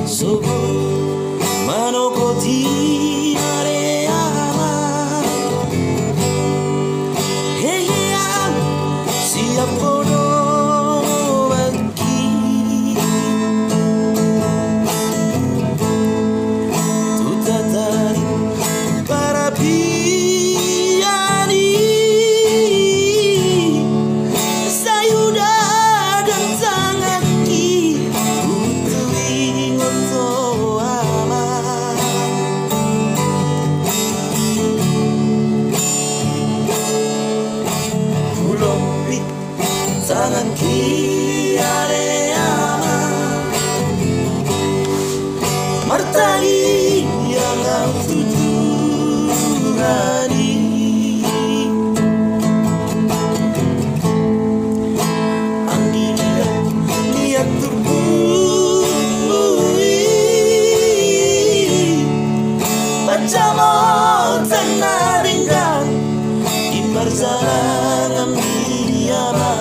Sogo manokoti areama. Hey ya, siap kono bagi. Tutatari para piani. Sayuda dan tanganki utui untuk aman. Ulopi tanganki areama. Martani yang kau tuturani. Niat terbunuhi Pacamo tanah ringgan di perjalanan diama.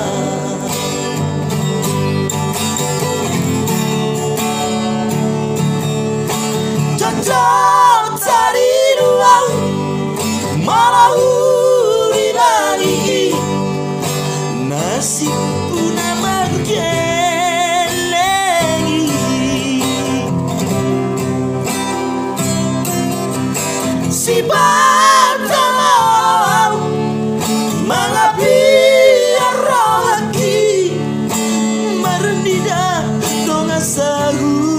Cocok cari ruang malah uli bagi nasib puna margelegi. Si batang mengapi rohaki merendah dong sahutai.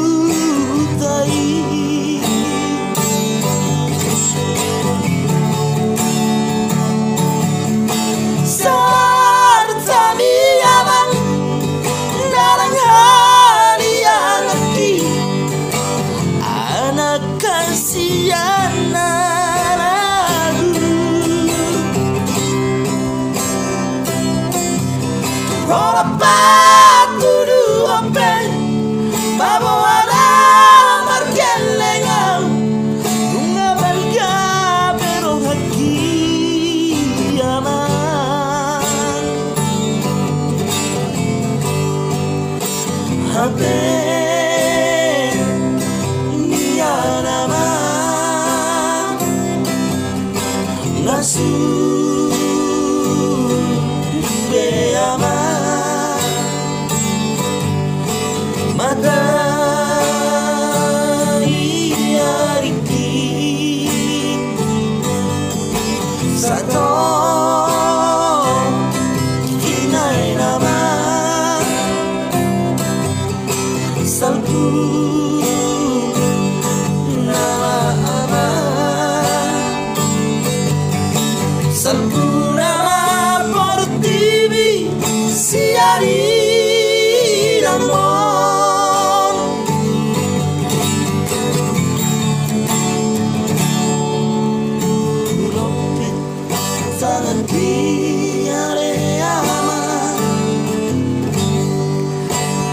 Mata iariki sato kinai nama salku nama salku nama portivi siari namo.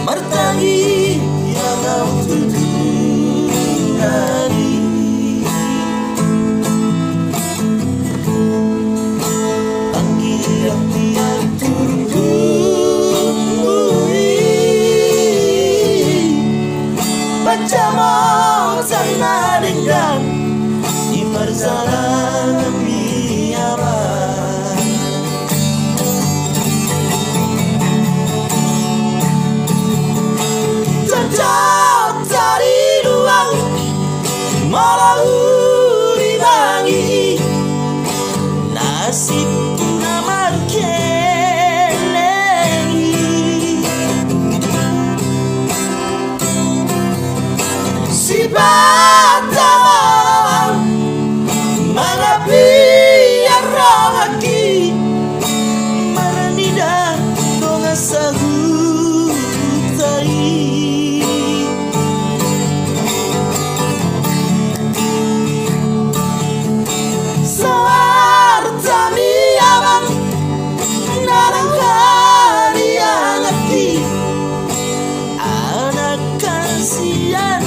Martani yang kau tuturani. Panggilan dia turun-turuni Pacamo sana dengan di perjalanan biara. Cocok cari ruang malah uli bagi nasib nama kelegi. Si batang mengapi rohaki merendah dong sahutai. Anak kasihan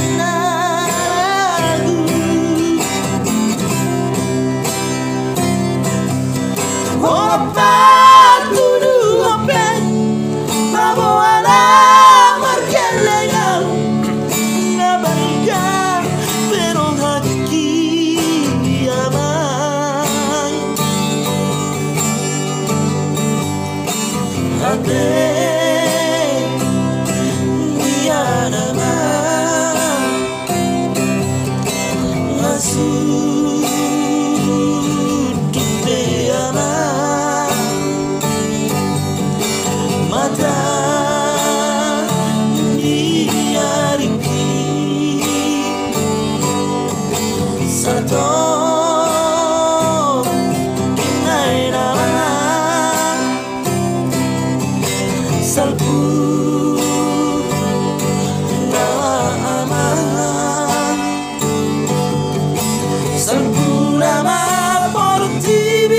sempurna por TV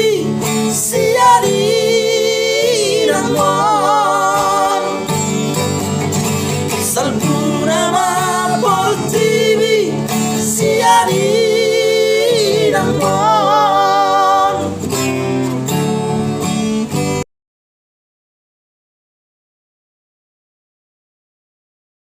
siarin amor, sempurna por TV siarin amor.